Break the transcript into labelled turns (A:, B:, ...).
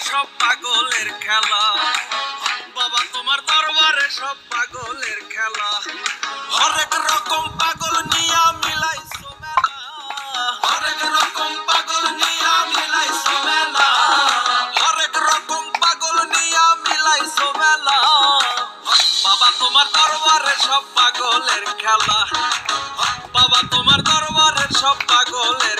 A: সব পাগলের খেলা, বাবা তোমার দরবারে সব পাগলের খেলা। হরেক রকম পাগল নিয়া মিলাইছো মেলা, হরেক রকম পাগল নিয়া মিলাইছো মেলা, হরেক রকম পাগল নিয়া মিলাইছো মেলা। বাবা তোমার দরবারে সব পাগলের খেলা, বাবা তোমার দরবারে সব পাগলের